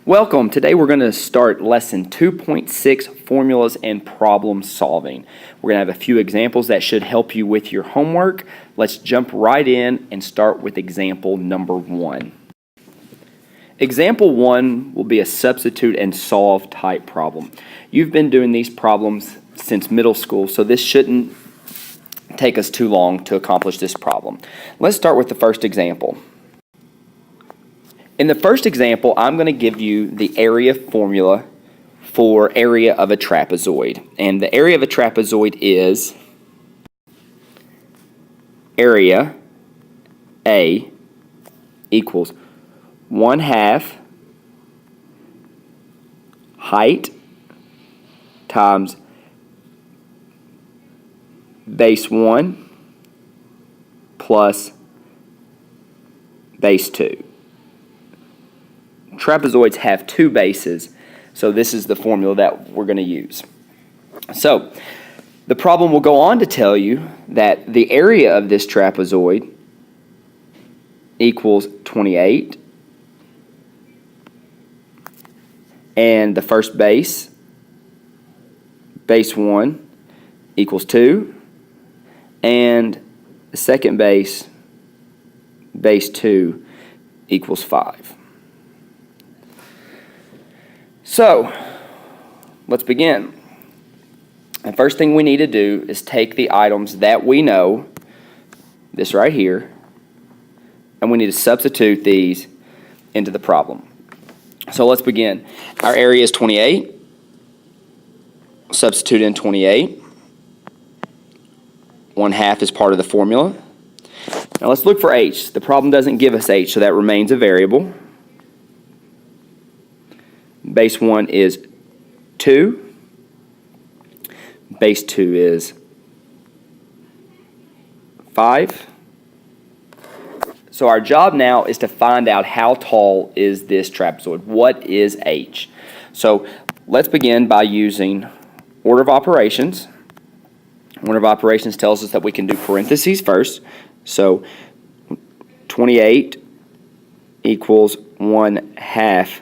Welcome. Today we're going to start lesson 2.6, formulas and problem solving. We're going to have a few examples that should help you with your homework. Let's jump right in and start with example number 1. Example 1 will be a substitute and solve type problem. You've been doing these problems since middle school, so this shouldn't take us too long to accomplish this problem. Let's start with the first example. In the first example, I'm going to give you the area formula for area of a trapezoid. And the area of a trapezoid is area A equals 1/2 height times base 1 plus base 2. Trapezoids have two bases, so this is the formula that we're going to use. So, the problem will go on to tell you that the area of this trapezoid equals 28, and the first base, base 1, equals 2, and the second base, base 2, equals 5. So, let's begin. The first thing we need to do is take the items that we know, this right here, and we need to substitute these into the problem. So let's begin. Our area is 28. Substitute in 28. 1/2 is part of the formula. Now let's look for h. The problem doesn't give us h, so that remains a variable. Base 1 is 2. Base 2 is 5. So our job now is to find out how tall is this trapezoid. What is h? So let's begin by using order of operations. Order of operations tells us that we can do parentheses first. So 28 equals 1/2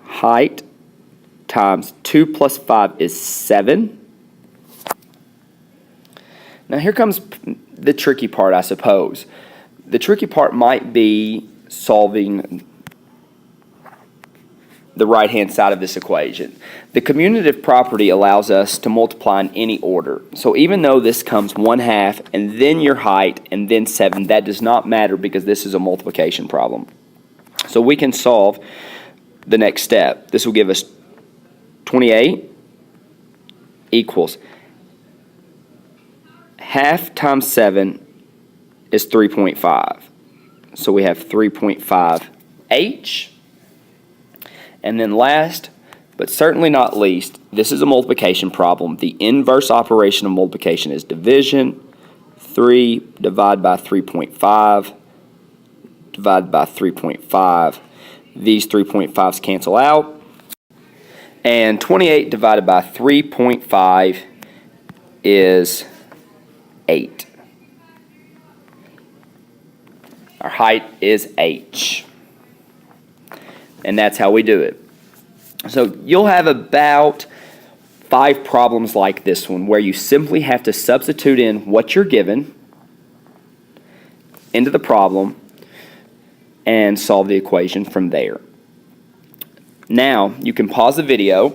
height times 2 plus 5 is 7. Now here comes the tricky part, I suppose. The tricky part might be solving the right-hand side of this equation. The commutative property allows us to multiply in any order. So even though this comes 1/2 and then your height and then 7, that does not matter because this is a multiplication problem. So we can solve the next step. This will give us 28 equals 1/2 times 7 is 3.5. So we have 3.5h. And then last, but certainly not least, this is a multiplication problem. The inverse operation of multiplication is division. 3 divided by 3.5 divided by 3.5. These 3.5s cancel out. And 28 divided by 3.5 is 8. Our height is h. And that's how we do it. So you'll have about 5 problems like this one where you simply have to substitute in what you're given into the problem and solve the equation from there. Now, you can pause the video.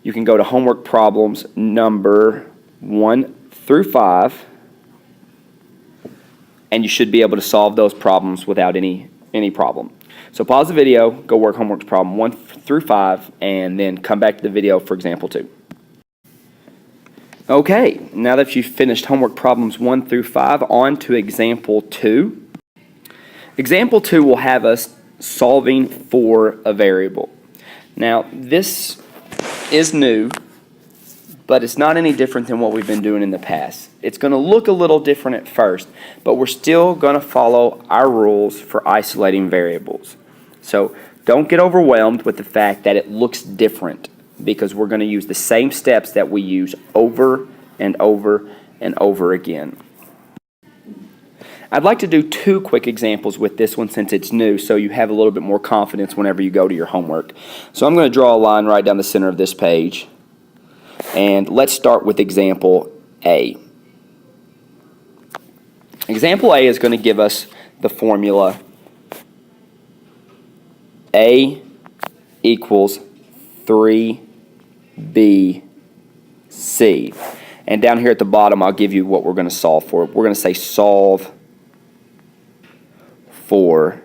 You can go to homework problems number 1 through 5, and you should be able to solve those problems without any problem. So pause the video, go work homework problem 1 through 5, and then come back to the video for example 2. Okay, now that you've finished homework problems 1 through 5, on to example 2. Example 2 will have us solving for a variable. Now, this is new, but it's not any different than what we've been doing in the past. It's going to look a little different at first, but we're still going to follow our rules for isolating variables. So don't get overwhelmed with the fact that it looks different, because we're going to use the same steps that we use over and over and over again. I'd like to do 2 quick examples with this one since it's new, so you have a little bit more confidence whenever you go to your homework. So I'm going to draw a line right down the center of this page, and let's start with example A. Example A is going to give us the formula A equals 3BC. And down here at the bottom, I'll give you what we're going to solve for. We're going to say solve for,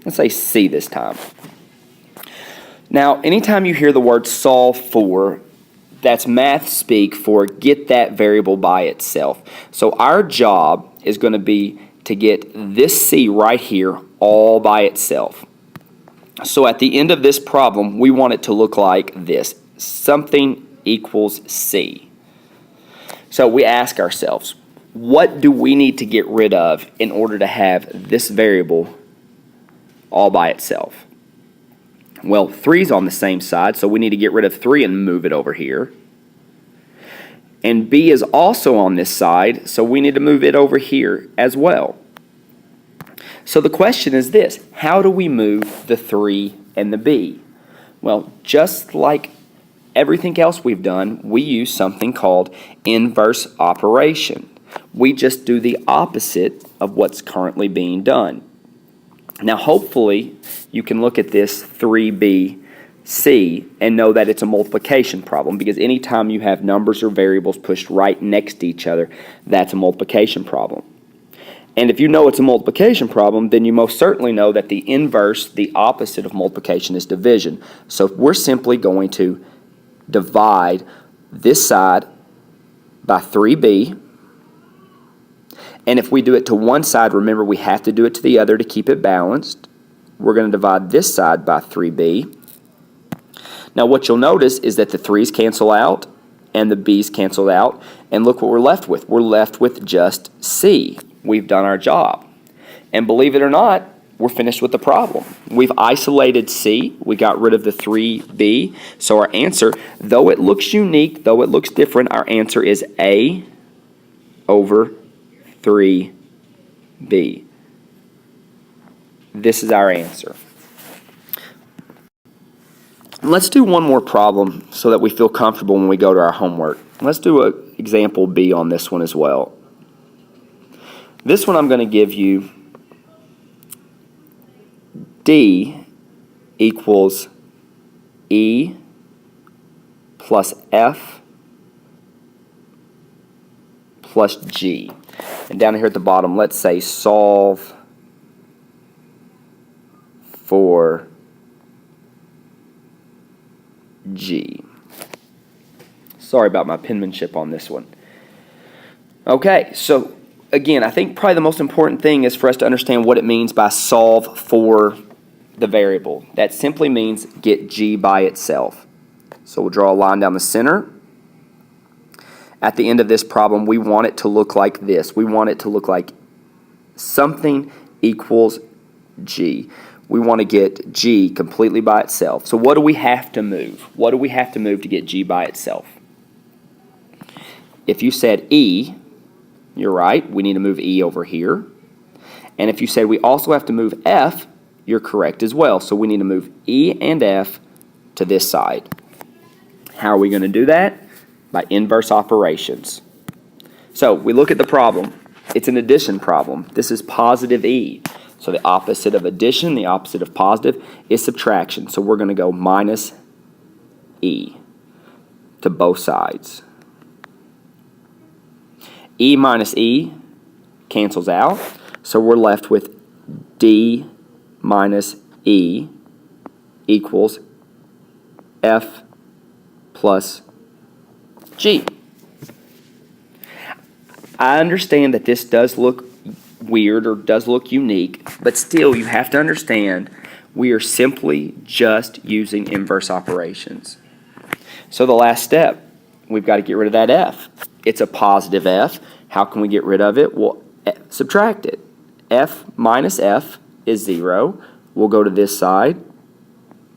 let's say C this time. Now, anytime you hear the word solve for, that's math speak for get that variable by itself. So our job is going to be to get this C right here all by itself. So at the end of this problem, we want it to look like this. Something equals C. So we ask ourselves, what do we need to get rid of in order to have this variable all by itself? Well, 3 is on the same side, so we need to get rid of 3 and move it over here. And B is also on this side, so we need to move it over here as well. So the question is this: how do we move the 3 and the B? Well, just like everything else we've done, we use something called inverse operation. We just do the opposite of what's currently being done. Now, hopefully, you can look at this 3BC and know that it's a multiplication problem, because anytime you have numbers or variables pushed right next to each other, that's a multiplication problem. And if you know it's a multiplication problem, then you most certainly know that the inverse, the opposite of multiplication, is division. So we're simply going to divide this side by 3B. And if we do it to one side, remember we have to do it to the other to keep it balanced. We're going to divide this side by 3B. Now what you'll notice is that the 3's cancel out and the B's cancel out. And look what we're left with. We're left with just C. We've done our job. And believe it or not, we're finished with the problem. We've isolated C. We got rid of the 3B. So our answer, though it looks unique, though it looks different, our answer is A over 3B. This is our answer. Let's do one more problem so that we feel comfortable when we go to our homework. Let's do an example B on this one as well. This one I'm going to give you D equals E plus F plus G. And down here at the bottom, let's say solve for G. Sorry about my penmanship on this one. Okay, so again, I think probably the most important thing is for us to understand what it means by solve for the variable. That simply means get G by itself. So we'll draw a line down the center. At the end of this problem, we want it to look like this. We want it to look like something equals G. We want to get G completely by itself. So what do we have to move? What do we have to move to get G by itself? If you said E, you're right. We need to move E over here. And if you said we also have to move F, you're correct as well. So we need to move E and F to this side. How are we going to do that? By inverse operations. So we look at the problem. It's an addition problem. This is positive E. So the opposite of addition, the opposite of positive, is subtraction. So we're going to go minus E to both sides. E minus E cancels out. So we're left with D minus E equals F plus G. I understand that this does look weird or does look unique, but still you have to understand we are simply just using inverse operations. So the last step, we've got to get rid of that F. It's a positive F. How can we get rid of it? Well, subtract it. F minus F is 0. We'll go to this side.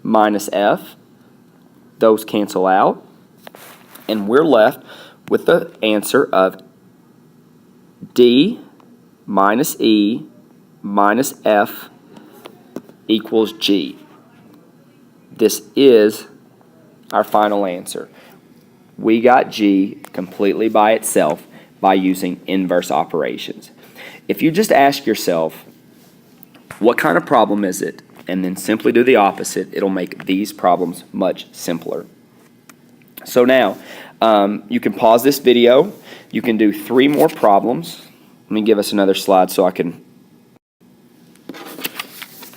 Minus F. Those cancel out. And we're left with the answer of D minus E minus F equals G. This is our final answer. We got G completely by itself by using inverse operations. If you just ask yourself, what kind of problem is it? And then simply do the opposite, it'll make these problems much simpler. So now, you can pause this video. You can do 3 more problems. Let me give us another slide so I can.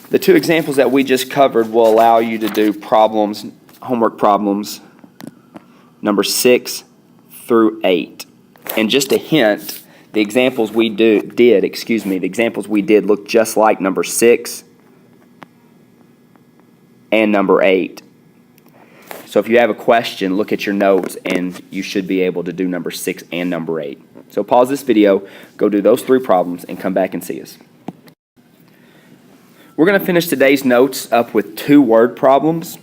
The 2 examples that we just covered will allow you to do problems, homework problems, number 6 through 8. And just a hint, the examples we did look just like number 6 and number 8. So if you have a question, look at your notes and you should be able to do number 6 and number 8. So pause this video, go do those 3 problems, and come back and see us. We're going to finish today's notes up with 2 word problems.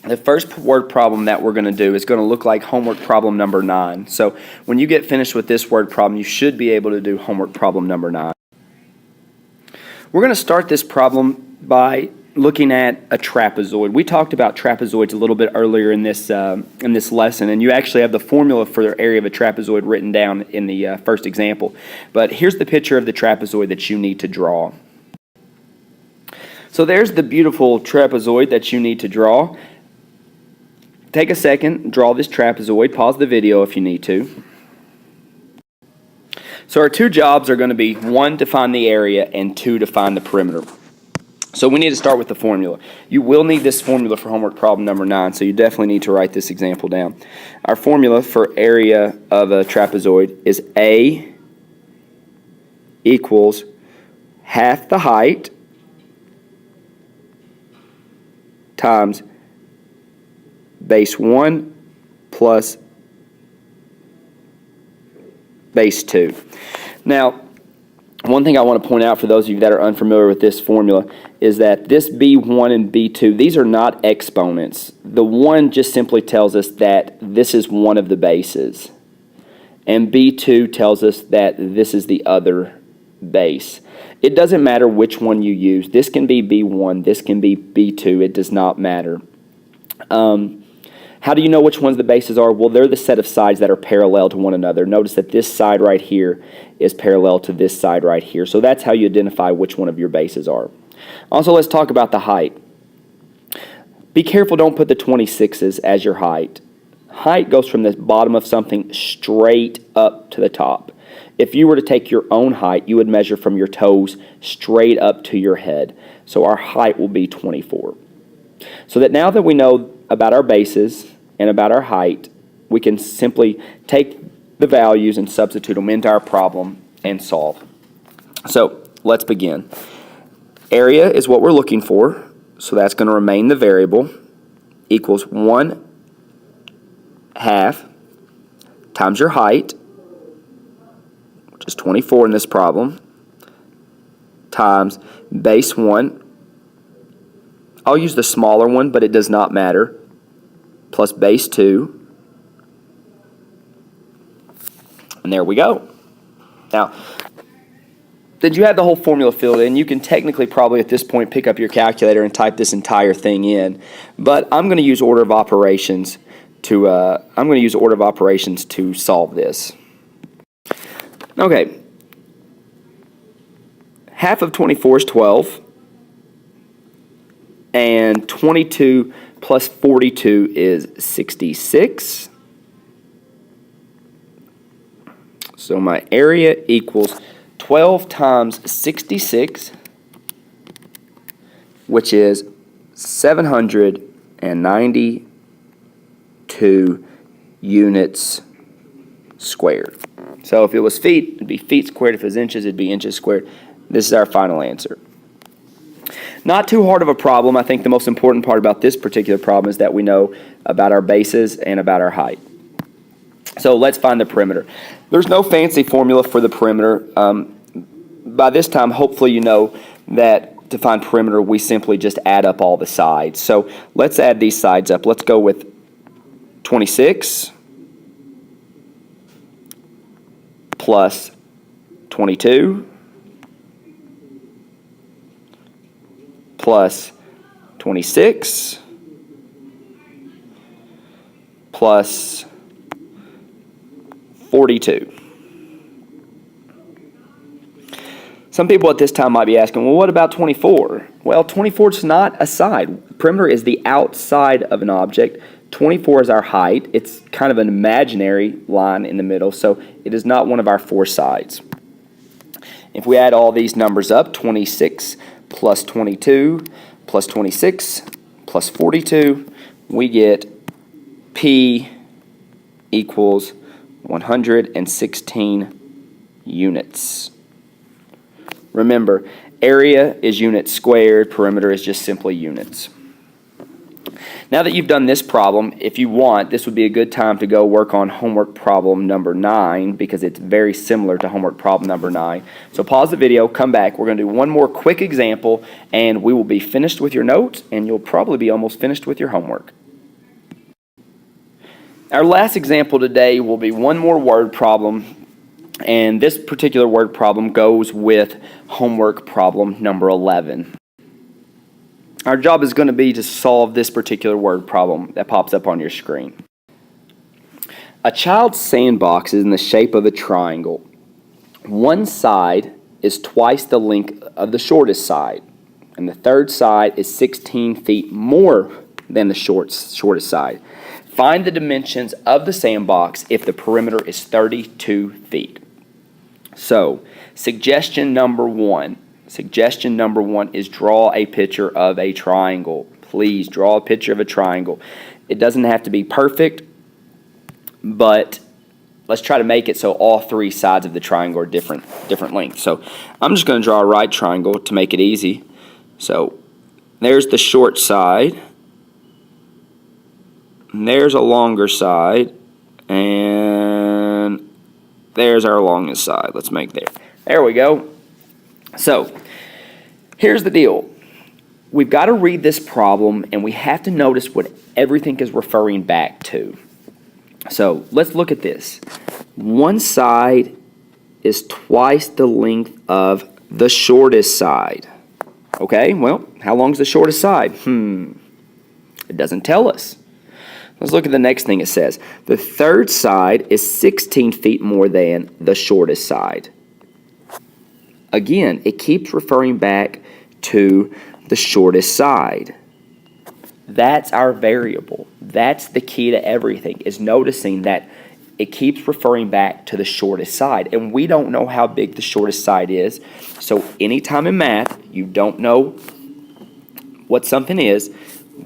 The first word problem that we're going to do is going to look like homework problem number 9. So when you get finished with this word problem, you should be able to do homework problem number 9. We're going to start this problem by looking at a trapezoid. We talked about trapezoids a little bit earlier in this lesson, and you actually have the formula for the area of a trapezoid written down in the first example. But here's the picture of the trapezoid that you need to draw. So there's the beautiful trapezoid that you need to draw. Take a second, draw this trapezoid, pause the video if you need to. So our 2 jobs are going to be 1 to find the area and 2 to find the perimeter. So we need to start with the formula. You will need this formula for homework problem number 9, so you definitely need to write this example down. Our formula for area of a trapezoid is A equals half the height times base 1 plus base 2. Now, one thing I want to point out for those of you that are unfamiliar with this formula is that this B1 and B2, these are not exponents. The 1 just simply tells us that this is one of the bases. And B2 tells us that this is the other base. It doesn't matter which one you use. This can be B1, this can be B2. It does not matter. How do you know which ones the bases are? Well, they're the set of sides that are parallel to one another. Notice that this side right here is parallel to this side right here. So that's how you identify which one of your bases are. Also, let's talk about the height. Be careful, don't put the 26s as your height. Height goes from the bottom of something straight up to the top. If you were to take your own height, you would measure from your toes straight up to your head. So our height will be 24. So that now that we know about our bases and about our height, we can simply take the values and substitute them into our problem and solve. So let's begin. Area is what we're looking for, so that's going to remain the variable, equals 1/2 times your height, which is 24 in this problem, times base 1. I'll use the smaller one, but it does not matter, plus base 2. And there we go. Now, did you have the whole formula filled in? You can technically probably at this point pick up your calculator and type this entire thing in, but I'm going to use order of operations to solve this. Okay. Half of 24 is 12, and 22 plus 42 is 66. So my area equals 12 times 66, which is 792 units squared. So if it was feet, it'd be feet squared. If it was inches, it'd be inches squared. This is our final answer. Not too hard of a problem. I think the most important part about this particular problem is that we know about our bases and about our height. So let's find the perimeter. There's no fancy formula for the perimeter. By this time, hopefully you know that to find perimeter, we simply just add up all the sides. So let's add these sides up. Let's go with 26 plus 22 plus 26 plus 42. Some people at this time might be asking, well, what about 24? Well, 24 is not a side. Perimeter is the outside of an object. 24 is our height. It's kind of an imaginary line in the middle, so it is not one of our four sides. If we add all these numbers up, 26 plus 22 plus 26 plus 42, we get P equals 116 units. Remember, area is units squared, perimeter is just simply units. Now that you've done this problem, if you want, this would be a good time to go work on homework problem number 9 because it's very similar to homework problem number 9. So pause the video, come back. We're going to do one more quick example and we will be finished with your notes and you'll probably be almost finished with your homework. Our last example today will be one more word problem, and this particular word problem goes with homework problem number 11. Our job is going to be to solve this particular word problem that pops up on your screen. A child's sandbox is in the shape of a triangle. One side is twice the length of the shortest side, and the third side is 16 feet more than the shortest side. Find the dimensions of the sandbox if the perimeter is 32 feet. So, suggestion number one is draw a picture of a triangle. Please draw a picture of a triangle. It doesn't have to be perfect, but let's try to make it so all three sides of the triangle are different lengths. So I'm just going to draw a right triangle to make it easy. So there's the short side, and there's a longer side, and there's our longest side. Let's make there we go. So here's the deal. We've got to read this problem and we have to notice what everything is referring back to. So let's look at this. One side is twice the length of the shortest side. Okay, well, how long is the shortest side? It doesn't tell us. Let's look at the next thing it says. The third side is 16 feet more than the shortest side. Again, it keeps referring back to the shortest side. That's our variable. That's the key to everything, is noticing that it keeps referring back to the shortest side. And we don't know how big the shortest side is. So anytime in math you don't know what something is,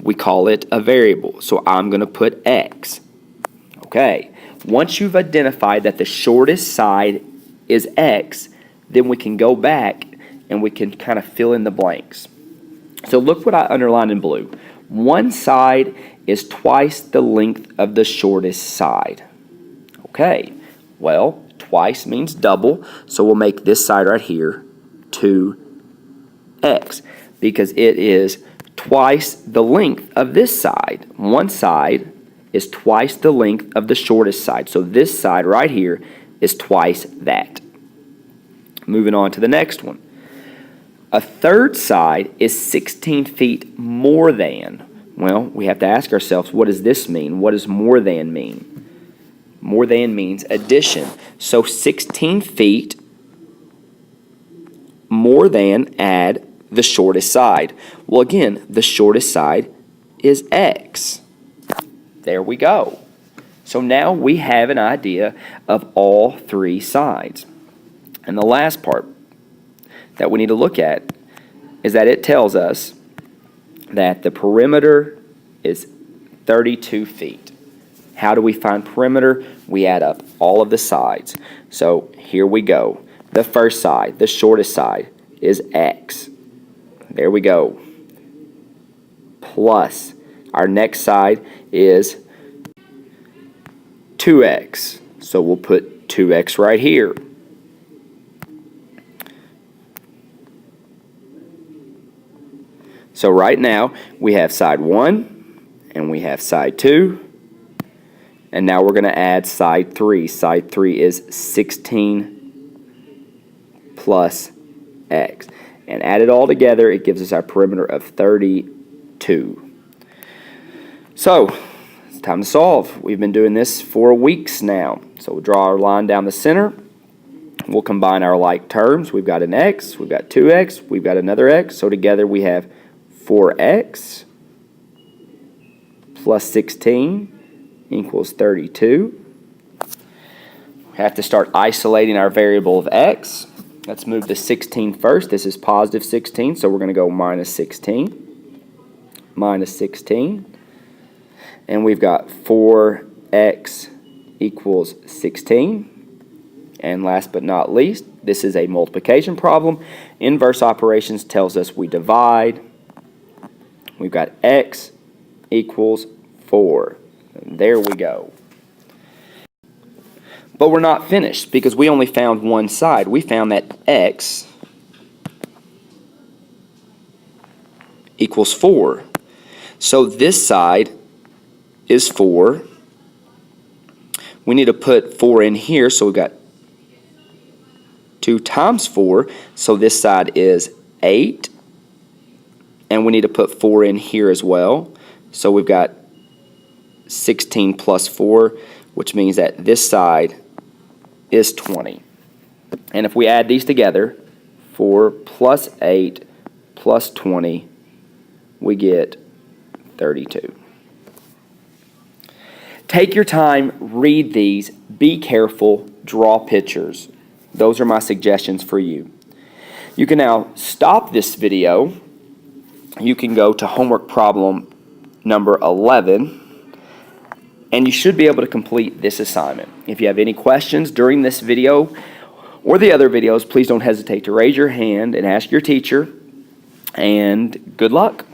we call it a variable. So I'm going to put x. Okay. Once you've identified that the shortest side is x, then we can go back and we can kind of fill in the blanks. So look what I underlined in blue. One side is twice the length of the shortest side. Okay. Well, twice means double, so we'll make this side right here 2x because it is twice the length of this side. One side is twice the length of the shortest side. So this side right here is twice that. Moving on to the next one. A third side is 16 feet more than. Well, we have to ask ourselves, what does this mean? What does more than mean? More than means addition. So 16 feet more than add the shortest side. Well, again, the shortest side is x. There we go. So now we have an idea of all three sides. And the last part that we need to look at is that it tells us that the perimeter is 32 feet. How do we find perimeter? We add up all of the sides. So here we go. The first side, the shortest side, is x. There we go. Plus, our next side is 2x. So we'll put 2x right here. So right now, we have side 1, and we have side 2, and now we're going to add side 3. Side 3 is 16 plus x. and add it all together, it gives us our perimeter of 32. So, it's time to solve. We've been doing this for weeks now. So we'll draw our line down the center. We'll combine our like terms. We've got an x, we've got 2x, we've got another x. So together we have 4x plus 16 equals 32. We have to start isolating our variable of x. Let's move the 16 first. This is positive 16, so we're going to go minus 16. Minus 16. And we've got 4x equals 16. And last but not least, this is a multiplication problem. Inverse operations tells us we divide. We've got x equals 4. And there we go. But we're not finished because we only found one side. We found that x equals 4. So this side is 4. We need to put 4 in here, so we've got 2 times 4. So this side is 8. And we need to put 4 in here as well. So we've got 16 plus 4, which means that this side is 20. And if we add these together, 4 plus 8 plus 20, we get 32. Take your time, read these, be careful, draw pictures. Those are my suggestions for you. You can now stop this video. You can go to homework problem number 11, and you should be able to complete this assignment. If you have any questions during this video or the other videos, please don't hesitate to raise your hand and ask your teacher, and good luck.